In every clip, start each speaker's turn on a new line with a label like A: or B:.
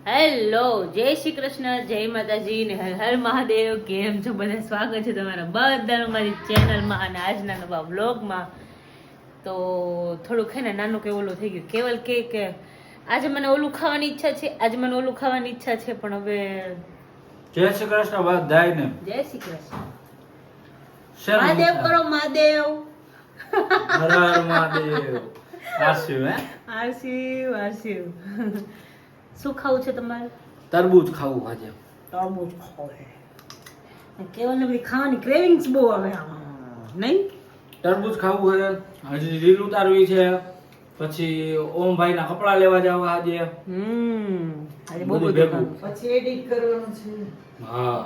A: Hello, જય શ્રી કૃષ્ણ, જય માતાજી ને હર હર મહાદેવ. કેમ છો બધા? સ્વાગત છે તમારા બધાનું મારી ચેનલમાં અને આજના નવા વ્લોગમાં. તો થોડુંક હે ને નાનું કે ઓલું થઈ ગયું. કેવલ કે આજે મને ઓલું ખાવાની ઈચ્છા છે, પણ હવે
B: જય શ્રી કૃષ્ણ બધાયને.
A: જય શ્રી કૃષ્ણ. મહાદેવ કરો, મહાદેવ.
B: હર હર મહાદેવ. આશીર્વ હે
A: આરસીવ. શું ખાવું છે તમારે?
B: તરબૂચ ખાવું આજે.
A: તરબૂચ ખાવ છે. કેવલ ને બધી ખાવાની ક્રેવિંગ્સ બહુ આવે નહીં?
B: તરબૂચ ખાવું છે. હજી રીલ ઉતારવી છે. પછી ઓમભાઈ ના કપડા લેવા જવા આજે.
A: આજે બહુ
B: બધું
A: બધું
B: ભેગું.
C: પછી એડિટ કરવાનું છે.
B: હા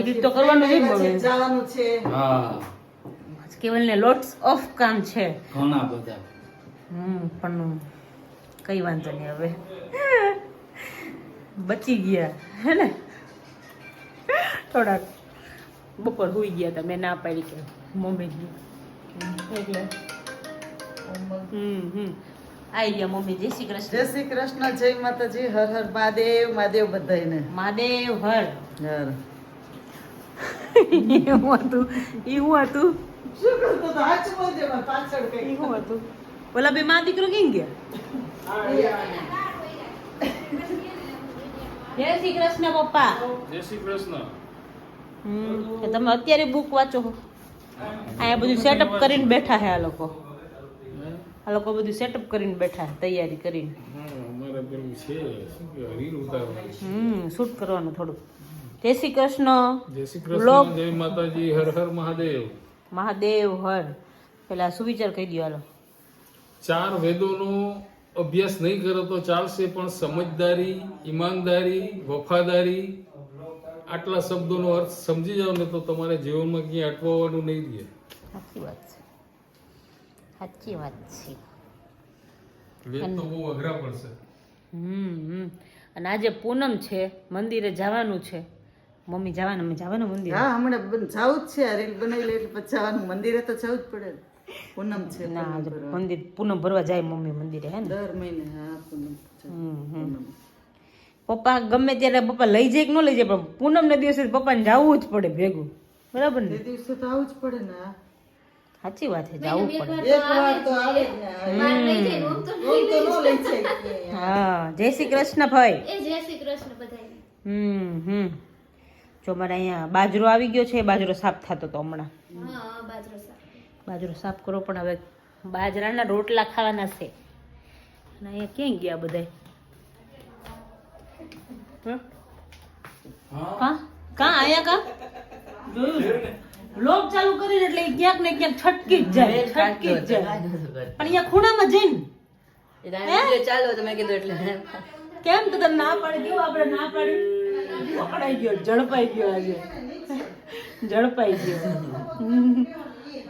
A: એડિટ તો કરવાનું જ
C: પછી
A: ને.
C: જવાનું છે.
B: હા
A: કેવલ ને લોટ્સ ઓફ કામ છે.
B: ઘણા બધા.
A: પણ કઈ વાંધો નહીં, હવે બચી ગયા હે ને. થોડાક બપોર સુઈ ગયા હતા, મેં ના પાડી કે મમ્મી એટલે આવી ગયા મમ્મી. જય શ્રી
C: જય
A: કૃષ્ણ.
C: શ્રી કૃષ્ણ, જય માતાજી, હર હર મહાદેવ. મહાદેવ બધાયને
A: મહાદેવ હર.
C: હર.
A: એવું હતું
C: શું કરતો તો? સાચું બોલજે, મારે પાછળ કઈ
A: એવું હતું. ઓલા બે માં દીકરો કેમ ગયા? જય શ્રી કૃષ્ણ પપ્પા.
D: જય શ્રી કૃષ્ણ.
A: કે તમે અત્યારે બુક વાંચો છો? અહીંયા બધું સેટઅપ કરીને બેઠા છે આ લોકો બધું સેટઅપ કરીને બેઠા છે, તૈયારી કરીને.
D: અમારે પેલું છે શું કહેવાય, રીલ ઉતારવાની.
A: શૂટ કરવાનું થોડું. જય શ્રી કૃષ્ણ.
D: જય શ્રી
A: લોક.
D: કૃષ્ણ, જય માતાજી, હર હર મહાદેવ.
A: મહાદેવ હર. પેલા સુવિચાર કહી દો હાલો.
D: 4 વેદોનો અભ્યાસ નહીં કરો તો ચાલશે, પણ સમજદારી, ઈમાનદારી, વફાદારી આટલા શબ્દોનો અર્થ સમજી જાવ ને તો તમારે જીવનમાં ક્યાંય અટવાવાનું નહીં રહે.
A: સાચી વાત છે.
D: વેદ તો બહુ અઘરા પડશે.
A: અને આજે પૂનમ છે, મંદિરે જવાનું છે. મમ્મી જવાનું, અમે જવાનું મંદિરે.
C: હા, હમણાં જવું જ છે. આ રીલ બનાવી લે એટલે પછી જવાનું. મંદિરે તો જવું જ પડે ને. પૂનમ છે.
A: ના,
C: પૂનમ
A: આજે
C: ભરવા.
A: મંદિર પૂનમ ભરવા જાય મમ્મી મંદિરે, હે ને.
C: દર મહિને. હા, પૂનમ છે. પૂનમ.
A: પપ્પા ગમે ત્યારે પપ્પા લઈ જાય કે ન લઈ જાય, પણ પૂનમ ના દિવસે પપ્પાને જવું જ પડે ભેગું, બરાબર
C: એ
A: ને?
C: દિવસે તો આવું જ પડે ને. હા.
A: સાચી વાત છે, જવું પડે.
C: એક વાર તો આવે જ ને. ઓમ તો ન લઈ જાય.
A: હા, જય શ્રી કૃષ્ણ ભાઈ.
E: જય શ્રી કૃષ્ણ બધાય.
A: જો મારે અહીંયા બાજરો આવી ગયો છે, બાજરો સાફ થતો તો હમણાં.
E: હા, બાજરો સાફ.
A: બાજરો સાફ કરો, પણ હવે બાજરાના રોટલા ખાવાના છે. અને અહીંયા ક્યાં ગયા બધા? કા આયા કા જોયું છે? લોક ચાલુ કરીને એટલે ઈ ક્યાંક ને ક્યાંક છટકી જ જાય. પણ અહીંયા ખૂણામાં જઈને
F: ચાલો તમે કીધું એટલે
A: કેમ તો તને ના પાડી કેવું આપણે ના પાડી પકડાઈ ગયો, ઝડપાઈ ગયો આજે. ઝડપાઈ ગયો.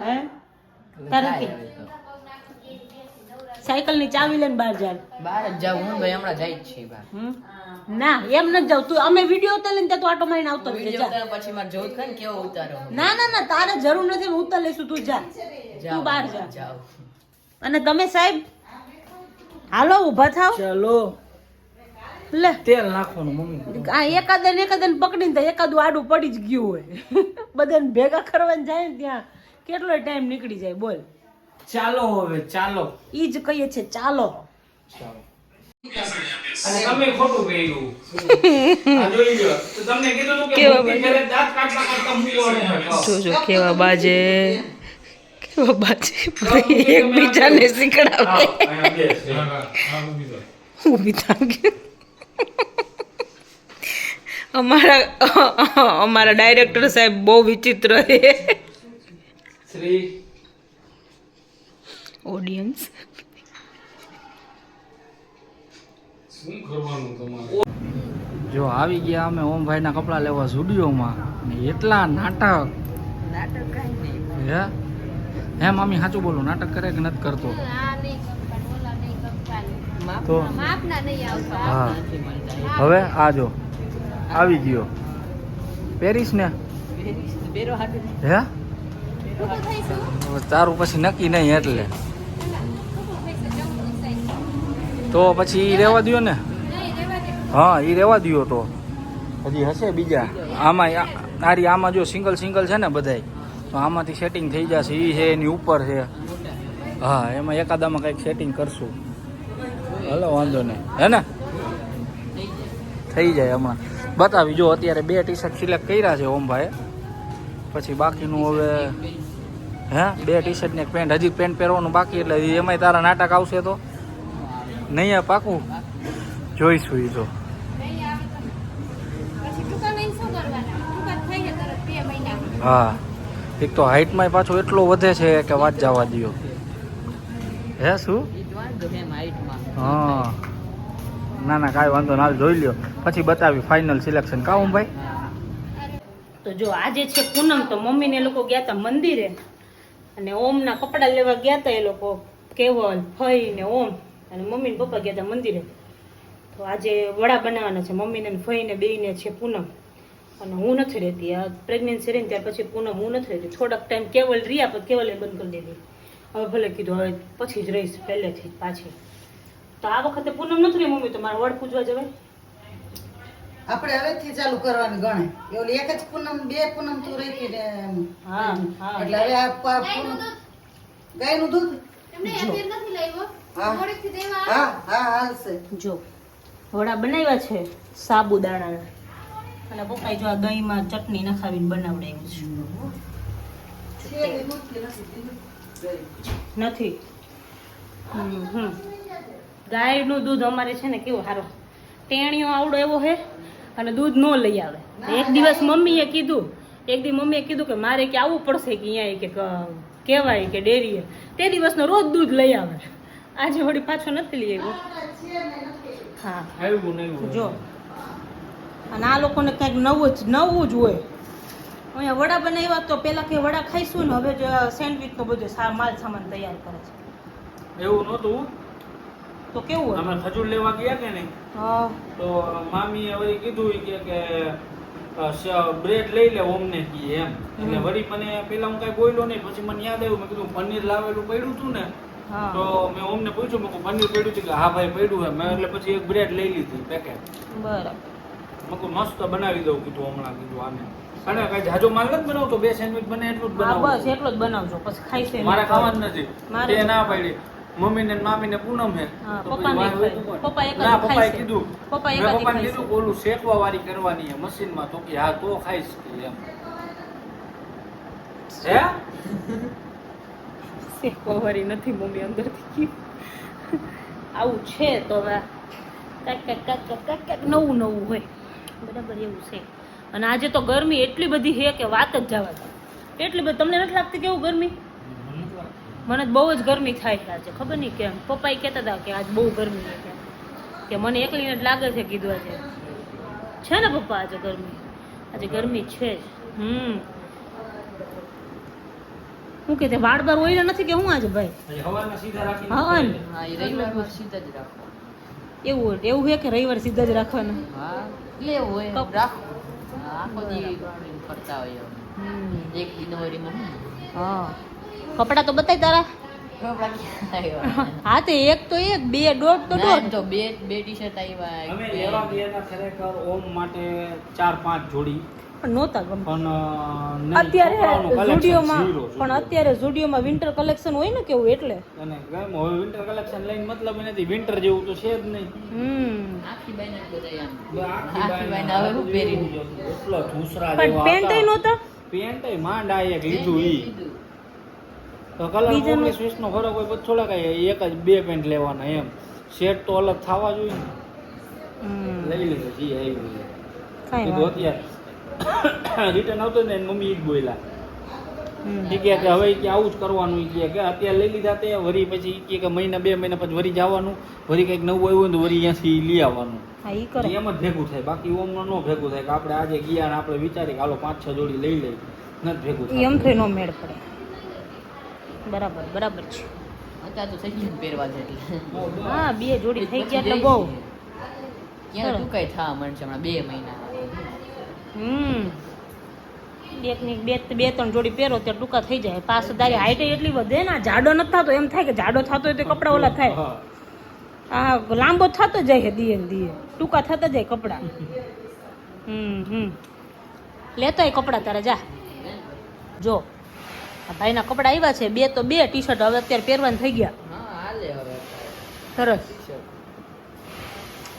A: હે તારે કે સાયકલ ની ચાવી લઈને બહાર જાય.
F: બહાર જ જાવ. હું ભાઈ હમણાં જાય જ છે બહાર.
A: ના એમ નથી જાવ તું. અમે વિડીયો ઉતારીને ત્યાં તું આટો મારીને આવતો રહેજે, જા.
F: વિડીયો પછી મારે જોવું ખરી કેવો ઉતારો.
A: ના તારે જરૂર નથી, હું ઉતાર લઈશું. તું જા, તું બહાર જા.
F: જાવ.
A: અને તમે સાહેબ હાલો, ઊભા થાવ.
B: ચાલો
A: લે
B: તેલ નાખવાનું મમ્મી.
A: આ એકાદન પકડીને તો એકાદું આડું પડી જ ગયું હોય. બધાને ભેગા કરવાને જાય ને ત્યાં કેટલો ટાઈમ નીકળી જાય બોલ.
B: ચાલો હવે ચાલો.
A: ઈ જ કહીએ છે ચાલો.
B: અને તમે ખોટું કહ્યું. આ જોઈ લો. તો તમને કીધું હતું કે મૂકી ઘરે દાંત કાઢતા કાઢતા મૂકવાનો હતો.
A: જો કેવા બાજે એકબીજાને શીખડાવે.
D: હા, મૂકી દો.
A: ઊભી થાવ કે અમારા ડાયરેક્ટર સાહેબ બહુ વિચિત્ર છે.
B: શ્રી
A: ઓડિયન્સ
D: શું કરવાનું તમારે?
B: જો આવી ગયા અમે ઓમભાઈ ના કપડા લેવા સ્ટુડિયોમાં ને એટલા નાટક. હે મમ્મી સાચું બોલું, નાટક કરે કે નથી કરતો?
E: આ નહીં ગમતા, ઓલા નહીં ગમતા.
B: તો
E: માપના નહીં આવતા.
B: હા, હવે આ જો આવી ગયો પેરિસ ને. હે તારું પછી નક્કી નહીં એટલે તો પછી રહેવા દો ને.
E: નહીં, રહેવા દે.
G: હા એ રેવા દ્યો તો હજી હશે બીજા આમાં જો સિંગલ છે ને બધાય તો આમાંથી સેટિંગ થઈ જશે એ છે એની ઉપર છે હા એમાં એકાદામાં કંઈક સેટિંગ કરશું હલો વાંધો નહીં હે ને થઈ જાય હમણાં બતાવી જો અત્યારે 2 ટી શર્ટ સિલેક્ટ કર્યા છે ઓમભાઈ પછી બાકીનું હવે હે 2 ટી શર્ટ ને એક પેન્ટ હજી પેન્ટ પહેરવાનું બાકી એટલે એમાંય તારા નાટક આવશે તો નહીં આ પાકું જોઈશું એ તો
E: પછી ટૂંકા લઈને શું કરવાના? ટૂંકા થઈ ગયા તરત 2 મહિનામાં.
G: હા એક તો હાઇટમાં પાછો એટલો વધે છે કે વાત જવા દ્યો હે શું હા ના ના કાંઈ વાંધો ના જોઈ લ્યો પછી બતાવી ફાઇનલ સિલેક્શન કામ ભાઈ
A: તો જો આજે છે પૂનમ તો મમ્મીને એ લોકો ગયા હતા મંદિરે અને ઓમના કપડાં લેવા ગયા હતા એ લોકો કેવલ ફઈ ને ઓમ અને મમ્મી ને પપ્પા ગયા હતા મંદિરે તો આજે વડા બનાવવાના છે મમ્મીને ને ફઈને બેયને છે પૂનમ અને હું નથી રહેતી આ પ્રેગ્નન્સી રહીને ત્યાર પછી પૂનમ હું નથી રહેતી થોડાક ટાઈમ કેવલ રહ્યા પણ કેવલે બંધ કરી દીધી હવે ભલે કીધું હવે પછી જ રહીશ પહેલેથી પાછી તો આ વખતે પૂનમ નથી રહી મમ્મી તો મારે વડ પૂજવા જવાય
C: આપણે હવેથી ચાલુ કરવાની ગણે એવું એક જ પૂનમ 2 પૂનમ તું રહી ને
A: હા હા
C: એટલે હવે આ પૂનમ ગાયનું દૂધ
E: એમને એબીર નથી લાવ્યો.
C: હા.
E: મોડેકથી દેવા
C: હા હા હાલશે
A: જો વડા બનાવ્યા છે સાબુદાણાના અને પપ્પાએ જો આ દહીંમાં ચટણી નખાવીને બનાવડાવ્યું છે નથી ગાયનું દૂધ અમારે છે ને કેવું સારું ટેણીઓ આવડો એવો છે અને દૂધ ન લઈ આવે એક દિવસ મમ્મીએ કીધું કે મારે કે આવવું પડશે કે અહીંયા કે કહેવાય કે ડેરીએ તે દિવસનો રોજ દૂધ લઈ આવે આજે વળી પાછો નથી લઈ આવ્યો હા
B: આવ્યું નહીં
A: જો અને આ લોકોને કંઈક નવું જ હોય અહીંયા વડા બનાવ્યા તો પેલા કે વડા ખાઈશું ને હવે જો સેન્ડવિચ નો બધો માલ સામાન તૈયાર કરે છે
B: એવું નહોતું
A: તો કેવું હોય
B: અમે ખજૂર લેવા ગયા કે નહીં
A: હા
B: તો મામીએ વળી કીધું કે બ્રેડ લઈ લે ઓમને કીએ એમ એટલે વળી મને પેલા હું કઈ બોલ્યો નહીં પછી મને યાદ આવ્યું મેં કીધું પનીર લાવેલું પડ્યું હતું ને
A: હા
B: તો મેં ઓમને પૂછ્યું મેં પનીર પડ્યું હતું કે હા ભાઈ પડ્યું છે મેં એટલે પછી એક બ્રેડ લઈ લીધી પેકેટ
A: બરાબર
B: મેં કહું મસ્ત બનાવી દઉં કીધું હમણાં કીધું આને અને કઈ જાજો માલ નથી બનાવતો 2 સેન્ડવિચ બને એટલું જ
A: હા
B: બનાવું
A: બસ એટલો જ બનાવજો પછી ખાઈશે
B: મારે ખાવાનું નથી
A: મારે
B: તે ના પાડી મમ્મીને ને મામીને પૂનમ હે
A: હા,
B: તો
A: પપ્પાને
B: પછી વાંધો
A: ખાય.
B: તો
A: પપ્પા
B: કોણ?
A: એક જ
B: ના પપ્પાએ
A: ખાય છે.
B: કીધું
A: પપ્પા એક
B: મેં
A: જ
B: પપ્પાને
A: ખાય
B: કીધું
A: છે.
B: કે ઓલું શેકવા વાળી કરવાની હે મશીનમાં તો કે હા તો ખાઈશ કે એમ હે
A: શેકવાવાળી નથી મમ્મી અંદરથી આવું છે તો હવે કાંઈક નવું હોય બરાબર એવું છે અને આજે તો ગરમી એટલી બધી છે કે વાત જ જવા દો એટલી બધી તમને નથી લાગતી કેવું ગરમી મને તો બહુ જ ગરમી થાય છે આજે ખબર નહીં કેમ પપ્પાએ કહેતા હતા કે આજ બહુ ગરમી છે કે મને એકલીને જ લાગે છે કીધું આજે છે ને પપ્પા આજે ગરમી છે જ શું કે તે વાળ બાર ઓઈલા નથી કે હું આજે ભાઈ
B: હવાના સીધા રાખીને
A: હા ને?
F: હા એ રવિવાર સીધા જ રાખો
A: એવું છે કે રવિવાર સીધા જ રાખવાના
F: હા એટલે એવું હોય
A: કપ.
F: રાખો આખો દી ફરતા હોય એક દિનવરીમાં
A: હા કપડા તો બતાય તારા હા તે એક તો એક બે દોઢ તો દોઢ
F: તો બે ટી શર્ટ આવ્યા
B: અમે લેવા ગયા હતા ખરેખર ઓમ માટે 4-5 જોડી
A: પણ નહોતા ગમતા
B: પણ નહીં,
A: અત્યારે
B: કપડાનું collection
A: ઝુડિયોમાં
B: zero,
A: પણ અત્યારે ઝુડિયોમાં વિન્ટર કલેક્શન હોય ને કેવું એટલે
B: અને કેમ હવે વિન્ટર કલેક્શન લઈને મતલબ નથી વિન્ટર જેવું તો છે જ નહીં
F: આખી બાઈને બધા આમ
B: આખી
F: આખી બાઈને હવે શું પહેરીને
B: એટલો ધૂસરા
A: પણ
B: જેવા
A: પેન્ટ
B: હતા.
A: નહોતા
B: પેન્ટ માંડ આ એક લીધું ઈ તો કલર
A: બીજાનું-
B: 19-20 નો ફરક હોય પછી થોડાક એક જ 2 પેન્ટ લેવાના એમ સેટ તો અલગ થવા જોઈએ ને. લઈ લીધું જી આવ્યું છે.
A: કાંઈ
B: કીધું
A: વાંધો
B: અત્યારે રિટર્ન આવતો ને એની મમ્મી ઈ જ બોલ્યા
A: હમ.
B: ઈ કે હવે ઈ કે આવું જ કરવાનું ઈ કે અત્યારે લઈ લીધા તે વરી પછી ઈ કે મહિના 2 મહિના પછી વરી જવાનું વરી કંઈક નવું આવ્યું હોય ને તો વરી અહીંયાથી લઈ આવવાનું
A: હા ઈ કરે
B: એમ જ ભેગું થાય બાકી ઓમમાં ન ભેગું થાય કે આપણે આજે ગયા ને આપણે વિચારી કે હાલો 5-6 જોડી લઈ લઈ નથી ભેગું
A: ઈ
B: થાય
A: એમ થઈ નો મેળ પડે બરાબર છે
F: અત્યારે તો થઈ ગયું પહેરવા છે એટલે
A: હા 2 જોડી થઈ ગયા એટલે બહુ
F: ક્યાં ટૂંકાઈ થવા મળશે હમણાં 2 મહિના
A: એકની બે ત્રણ જોડી પહેરો ત્યાં ટૂંકા થઈ જાય પાછું તારી હાઈટ એટલી વધે ને આ જાડો નથી થતો એમ થાય કે જાડો થતો હોય તો કપડા ઓલા થાય
B: હા.
A: આ લાંબો થતો જાય છે દીએ ને દીએ ટૂંકા થતા જાય કપડા લેતો એ કપડા તારે જા જો આ ભાઈના કપડા આવ્યા છે બે ટી શર્ટ હવે અત્યારે પહેરવાના થઈ ગયા
F: હા હાલે હવે
A: સરસ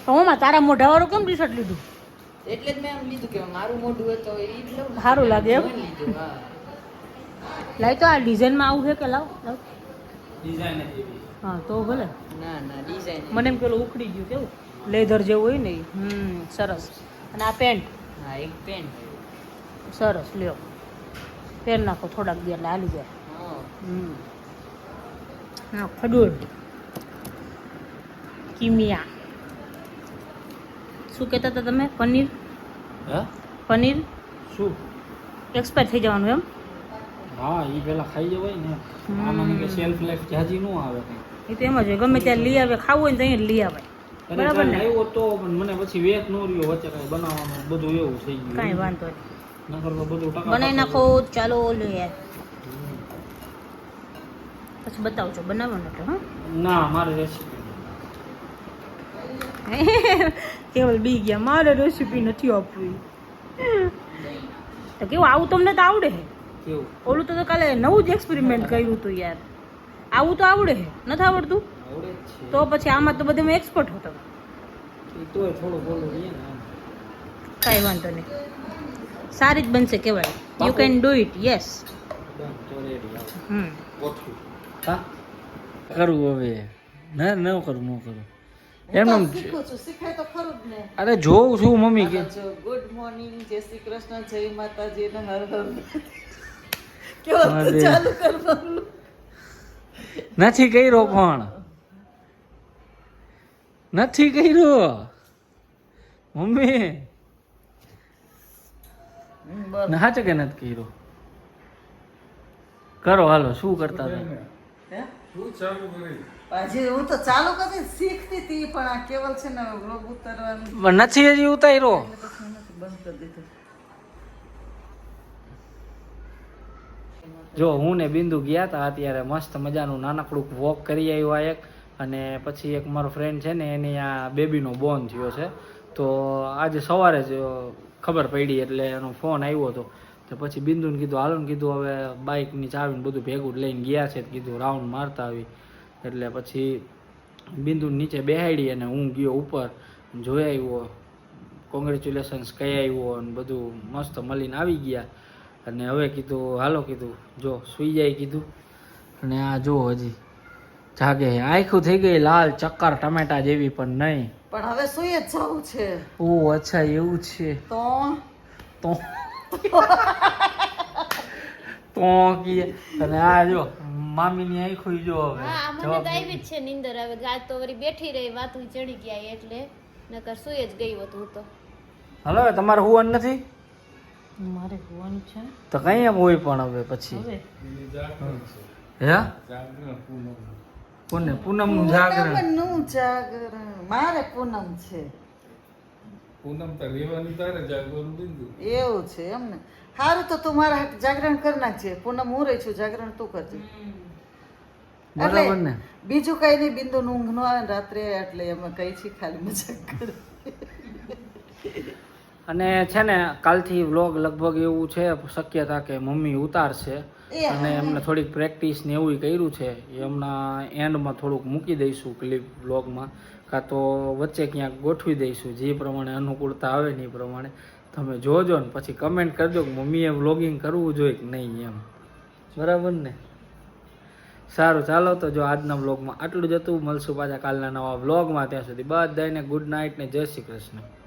A: તો હું તારા મોઢાવાળું કેમ ટી શર્ટ લીધું
F: એટલે જ મેં એમ લીધું કે મારું મોઢું હોય તો એ જ લઉં ને.
A: સારું લાગે એમ?
F: જોઈને લીધું, હા.
A: લાય તો આ ડિઝાઇનમાં આવું છે કે લાવ
B: ડિઝાઇન જ એવી.
A: હા તો ભલે
F: ના ના ડિઝાઇન
A: મને એમ પેલું ઉખડી ગયું કેવું લેધર જેવું હોય ને ઈ. સરસ અને આ પેન્ટ
F: હા એક પેન્ટ
A: સરસ લ્યો પહેર નાખો થોડાક દી એટલે હાલી જાય
F: હા
A: હા ખડૂર કિમિયા શું કહેતા હતા તમે પનીર પનીર
B: શું
A: એક્સપાયર થઈ જવાનું એમ
B: હા એ પેલા ખાઈ જવાય ને આમાં કે સેલ્ફ લાઈફ જાજી ન આવે કઈ
A: એ તો એમ જ હોય ગમે ત્યારે લઈ આવે ખાવું હોય ને તો અહીંયા જ લઈ આવે બરાબર ને
B: આવ્યો તો પણ મને પછી વેત ન રહ્યો વચ્ચે કઈ બનાવવાનું બધું એવું થઈ ગયું
A: કાંઈ વાંધો
B: નકર તો બધું ટકા
A: નહીં બનાવી નાખો ચાલો લે યાર પછી બતાવજો બનાવવાનું એટલે હા
B: ના મારે રેસીપી
A: કેવલ બી ગયા મારે રેસીપી નથી આપવી તો કેવું આવું તમને તો આવડે હે
B: કેવું
A: ઓલું તો કાલે નવું જ એક્સપેરિમેન્ટ કર્યું હતું યાર આવું તો આવડે હે નથી આવડતું
B: આવડે જ છે
A: તો પછી આમાં તો બધે એક્સપર્ટ હતો
B: એ તોય થોડું બોલું રહીએ ને
A: કાંઈ વાંધો નહીં સારી જ બનશે કહેવાય you can do it yes
B: તો રેડી આવો ગોઠવી
G: કરવું હવે ના ન કરું એમ
C: શીખું છું શીખાય તો ખરું જ ને
G: અરે જોઉં છું મમ્મી કે
C: ગુડ મોર્નિંગ જય શ્રી કૃષ્ણ જય માતાજી ને હર હર
G: અરે.
C: ચાલુ કરવાનું
G: નથી કર્યો પણ નથી કર્યો મમ્મી ના સાચે કે નથી કર્યો કરો હાલો શું કરતા હતા
C: હે?
D: શું ચાલુ કરી
C: હજી હું તો ચાલુ કરતી શીખતી હતી પણ આ કેવલ છે ને વ્લોગ ઉતારવાનું
G: પણ નથી હજી ઉતાર્યો
C: પછી નથી બંધ કરી દીધું
G: જો હું ને બિંદુ ગયા હતા અત્યારે મસ્ત મજાનું નાનકડું વોક કરી આવ્યો એક અને પછી એક મારો ફ્રેન્ડ છે ને એની આ બેબીનો બોર્ન થયો છે તો આજે સવારે જ ખબર પડી એટલે એનો ફોન આવ્યો હતો તો પછી બિંદુને કીધું હાલો ને કીધું હવે બાઇકની ચાવીને બધું ભેગું લઈને ગયા છે કીધું રાઉન્ડ મારતા આવી એટલે પછી બિંદુને નીચે બેહાડી અને હું ગયો ઉપર જોઈ આવ્યો કોંગ્રેચ્યુલેશન્સ કહી આવ્યો અને બધું મસ્ત મળીને આવી ગયા અને હવે કીધું હાલો કીધું જો સુઈ જાય કીધું અને આ જો હજી જાગે આખું થઈ ગઈ લાલ ચક્કર ટમેટા જેવી પણ નહીં
C: પણ હવે સુઈ જ જવું છે
G: ઓ અચ્છા એવું છે
C: તો
G: તો તો કીએ અને આ જો મામીની આંખો જો હવે
E: હા મને તો
G: જવાબ
E: આવી જ છે નીંદર આવે આજ તો વળી બેઠી રહી વાતું ચડી ગયા એટલે નકર સુઈ જ ગઈ હોત હું તો
G: હલો હવે તમારે હોવાનું નથી
A: મારે હોવાનું છે
G: તો કઈ એમ હોય પણ હવે પછી
A: હવે
G: હે પૂનમ નું જાગરણ
C: પૂનમનું જાગરણ મારે પૂનમ છે
D: પૂનમ તો રહેવાની તારે જાગવાનું બિંદુ
C: એવું છે એમ ને સારું તો તું મારા હાટુ જાગરણ કરી નાખજે પૂનમ હું રહી છું જાગરણ તું કરજે
G: બરાબર ને
C: બીજું કઈ નહીં બિંદુ ઊંઘ ન આવે ને રાત્રે એટલે અમે કઈ છીએ ખાલી મજાક કરે
G: અને છે ને કાલથી વ્લોગ લગભગ એવું છે શક્યતા કે મમ્મી ઉતારશે અને એમને થોડીક પ્રેક્ટિસ ને એવું કર્યું છે એ હમણાં એન્ડમાં થોડુંક મૂકી દઈશું ક્લિપ વ્લોગમાં કાં તો વચ્ચે ક્યાંક ગોઠવી દઈશું જે પ્રમાણે અનુકૂળતા આવે ને એ પ્રમાણે તમે જોજો ને પછી કમેન્ટ કરજો કે મમ્મીએ વ્લોગિંગ કરવું જોઈએ કે નહીં એમ બરાબર ને સારું ચાલો તો જો આજના વ્લોગમાં આટલું જ હતું મળશું પાછા કાલના નવા વ્લોગમાં ત્યાં સુધી બધાને ગુડ નાઇટ ને જય શ્રી કૃષ્ણ